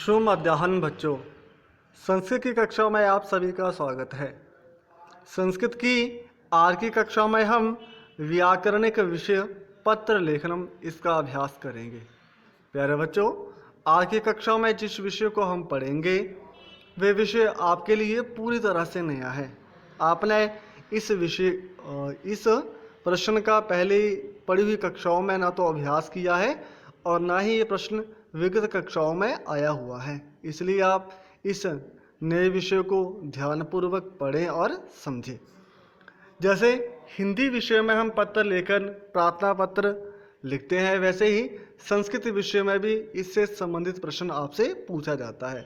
शुभ मध्याह्न बच्चों। संस्कृत की कक्षा में आप सभी का स्वागत है। संस्कृत की आज की कक्षा में हम व्याकरणिक विषय पत्र लेखनम इसका अभ्यास करेंगे। प्यारे बच्चों, आज की कक्षा में जिस विषय को हम पढ़ेंगे वे विषय आपके लिए पूरी तरह से नया है। आपने इस प्रश्न का पहले पढ़ी हुई कक्षाओं में ना तो अभ्यास किया है और ना ही ये प्रश्न विगत कक्षाओं में आया हुआ है। इसलिए आप इस नए विषय को ध्यानपूर्वक पढ़ें और समझें। जैसे हिंदी विषय में हम पत्र लेखन प्रार्थना पत्र लिखते हैं, वैसे ही संस्कृत विषय में भी इससे संबंधित प्रश्न आपसे पूछा जाता है,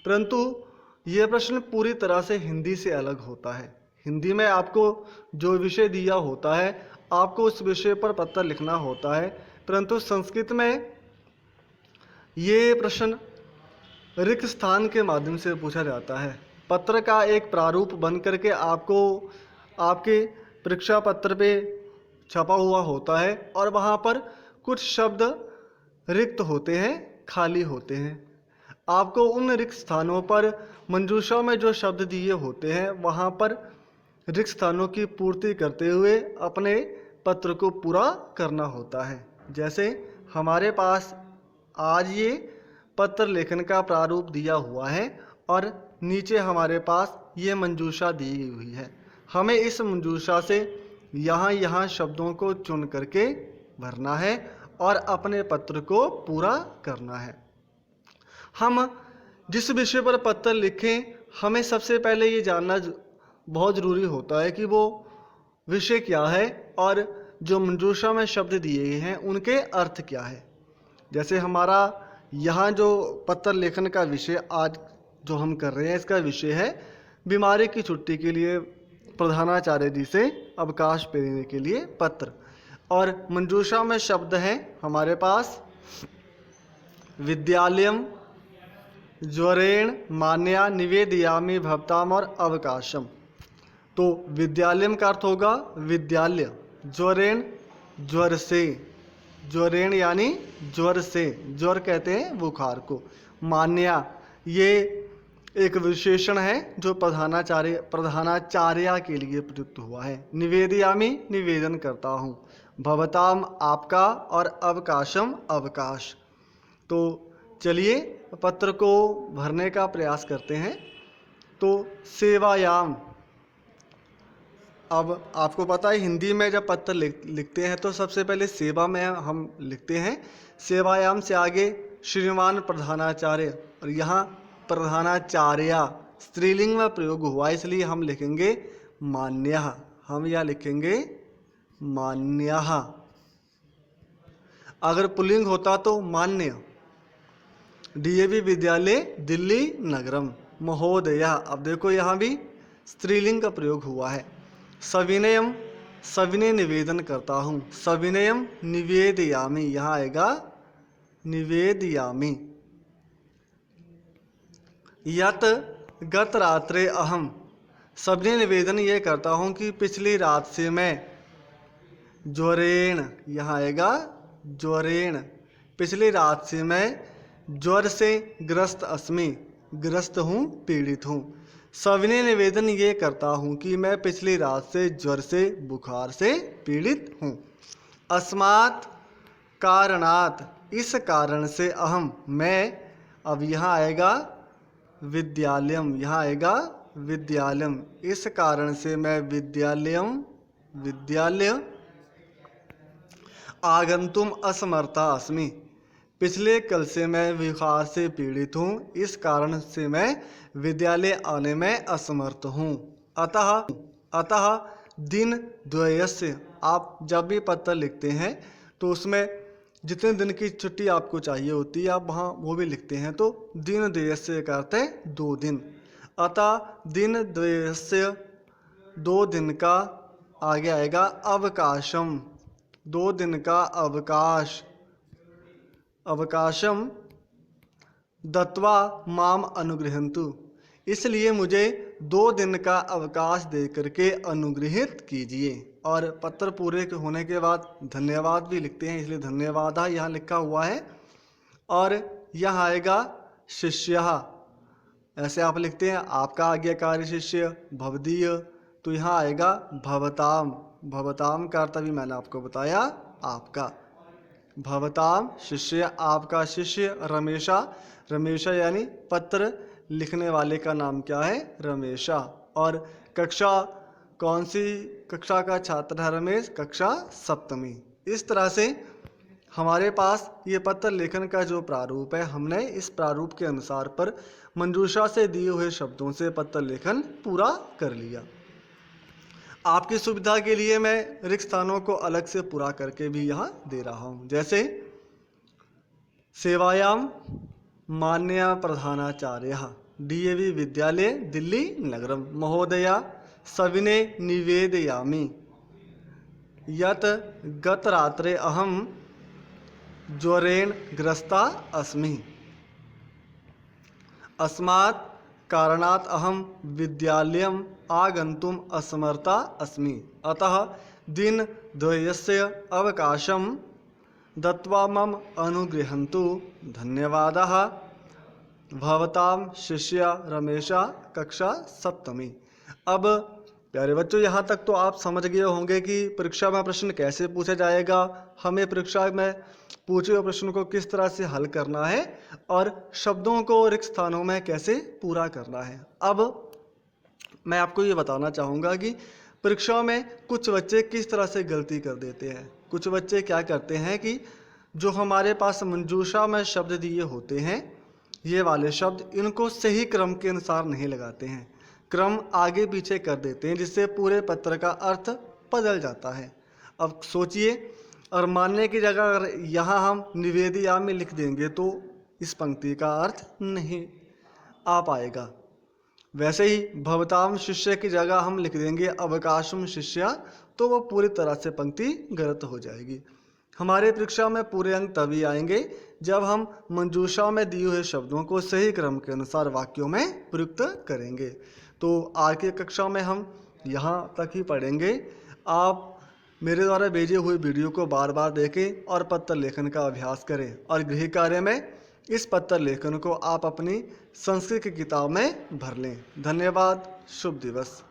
परंतु यह प्रश्न पूरी तरह से हिंदी से अलग होता है। हिंदी में आपको जो विषय दिया होता है आपको उस विषय पर पत्र लिखना होता है, परंतु संस्कृत में ये प्रश्न रिक्त स्थान के माध्यम से पूछा जाता है। पत्र का एक प्रारूप बन करके आपको आपके परीक्षा पत्र पे छपा हुआ होता है और वहाँ पर कुछ शब्द रिक्त होते हैं, खाली होते हैं। आपको उन रिक्त स्थानों पर मंजूषा में जो शब्द दिए होते हैं वहाँ पर रिक्त स्थानों की पूर्ति करते हुए अपने पत्र को पूरा करना होता है। जैसे हमारे पास आज ये पत्र लेखन का प्रारूप दिया हुआ है और नीचे हमारे पास ये मंजूषा दी हुई है। हमें इस मंजूषा से यहाँ शब्दों को चुन करके भरना है और अपने पत्र को पूरा करना है। हम जिस विषय पर पत्र लिखें हमें सबसे पहले ये जानना बहुत ज़रूरी होता है कि वो विषय क्या है और जो मंजूषा में शब्द दिए गए हैं उनके अर्थ क्या है। जैसे हमारा यहाँ जो पत्र लेखन का विषय आज जो हम कर रहे हैं इसका विषय है बीमारी की छुट्टी के लिए प्रधानाचार्य जी से अवकाश देने के लिए पत्र, और मंजूषा में शब्द हैं हमारे पास विद्यालयम, ज्वरेण मान्या निवेदयामि भवताम और अवकाशम। तो विद्यालयम का अर्थ होगा विद्यालय, ज्वरेण ज्वर से, ज्वरेण यानी ज्वर से, ज्वर कहते हैं बुखार को। मान्या ये एक विशेषण है जो प्रधानाचार्य के लिए प्रयुक्त हुआ है। निवेदयामि निवेदन करता हूँ, भवताम आपका, और अवकाशम अवकाश। तो चलिए पत्र को भरने का प्रयास करते हैं। तो सेवायाम, अब आपको पता है हिंदी में जब पत्र लिखते हैं तो सबसे पहले सेवा में हम लिखते हैं। सेवायाम से आगे श्रीमान प्रधानाचार्य, और यहाँ प्रधानाचार्य स्त्रीलिंग में प्रयोग हुआ इसलिए हम लिखेंगे मान्यः। हम यहाँ लिखेंगे मान्यः। अगर पुल्लिंग होता तो मान्य। डीएवी विद्यालय दिल्ली नगरम महोदय। अब देखो यहाँ भी स्त्रीलिंग का प्रयोग हुआ है। सविनयम, सविनय निवेदन करता हूँ, सविनयम निवेदयामि, यहाँ आएगा निवेदयामि। यत गत रात्रे अहम, सविनय निवेदन ये करता हूँ कि पिछली रात से मैं, ज्वरेण, यहाँ आएगा ज्वरेण, पिछली रात से मैं ज्वर से ग्रस्त अस्मि, ग्रस्त हूँ, पीड़ित हूँ। सविनय निवेदन ये करता हूँ कि मैं पिछली रात से ज्वर से बुखार से पीड़ित हूँ। अस्मात् कारणात्, इस कारण से अहम मैं, अब यहाँ आएगा विद्यालयम, यहाँ आएगा विद्यालयम, इस कारण से मैं विद्यालयम विद्यालय आगंतुम असमर्था अस्मि, पिछले कल से मैं बुखार से पीड़ित हूँ, इस कारण से मैं विद्यालय आने में असमर्थ हूँ। अतः दिन द्वयस्य, आप जब भी पत्र लिखते हैं तो उसमें जितने दिन की छुट्टी आपको चाहिए होती है आप वहाँ वो भी लिखते हैं। तो दिन द्वयस्य का अर्थ है 2 दिन। अतः दिन द्वयस्य 2 दिन का, आगे आएगा अवकाशम, 2 दिन का अवकाश, अवकाशम दत्वा माम अनुगृहन्तु, इसलिए मुझे 2 दिन का अवकाश दे करके अनुग्रहित कीजिए। और पत्र पूरे होने के बाद धन्यवाद भी लिखते हैं, इसलिए धन्यवाद यहाँ लिखा हुआ है। और यहाँ आएगा शिष्यः, ऐसे आप लिखते हैं आपका आज्ञाकारी शिष्य भवदीय, तो यहाँ आएगा भवताम। भवताम का अर्थ अभी मैंने आपको बताया आपका। भवताम शिष्य, आपका शिष्य। रमेशा, रमेशा यानी पत्र लिखने वाले का नाम क्या है? रमेशा। और कक्षा, कौन सी कक्षा का छात्र है रमेश? कक्षा सप्तमी। इस तरह से हमारे पास ये पत्र लेखन का जो प्रारूप है, हमने इस प्रारूप के अनुसार पर मंजूषा से दिए हुए शब्दों से पत्र लेखन पूरा कर लिया। आपकी सुविधा के लिए मैं रिक्त स्थानों को अलग से पूरा करके भी यहाँ दे रहा हूँ। जैसे सेवायाम मान्य प्रधानाचार्य DAV विद्यालय दिल्ली नगरम महोदया सविने निवेदयामि यत् गतरात्रे अहम ज्वरेण ग्रस्ता अस्मि, अस्मात् कारणात् अहम विद्यालयम् आगन्तुम् असमर्था अस्मि, अतः दिनद्वयस्य अवकाशं दत्वा मम अनुगृह्णन्तु। धन्यवादः। भवतां शिष्य रमेशा कक्षा सप्तमी। अब प्यारे बच्चों, यहाँ तक तो आप समझ गए होंगे कि परीक्षा में प्रश्न कैसे पूछा जाएगा, हमें परीक्षा में पूछे हुए प्रश्न को किस तरह से हल करना है और शब्दों को रिक्त स्थानों में कैसे पूरा करना है। अब मैं आपको ये बताना चाहूँगा कि परीक्षा में कुछ बच्चे किस तरह से गलती कर देते हैं। कुछ बच्चे क्या करते हैं कि जो हमारे पास मंजूषा में शब्द दिए होते हैं, ये वाले शब्द, इनको सही क्रम के अनुसार नहीं लगाते हैं, क्रम आगे पीछे कर देते हैं, जिससे पूरे पत्र का अर्थ बदल जाता है। अब सोचिए, और मानने की जगह अगर यहाँ हम निवेदयामि लिख देंगे तो इस पंक्ति का अर्थ नहीं आ पाएगा। वैसे ही भवताम शिष्य की जगह हम लिख देंगे अवकाशम शिष्या, तो वो पूरी तरह से पंक्ति गलत हो जाएगी। हमारे परीक्षा में पूरे अंक तभी आएंगे जब हम मंजूषा में दिए हुए शब्दों को सही क्रम के अनुसार वाक्यों में प्रयुक्त करेंगे। तो आज की कक्षा में हम यहाँ तक ही पढ़ेंगे। आप मेरे द्वारा भेजे हुए वीडियो को बार बार देखें और पत्र लेखन का अभ्यास करें, और गृह कार्य में इस पत्र लेखन को आप अपनी संस्कृत की किताब में भर लें। धन्यवाद। शुभ दिवस।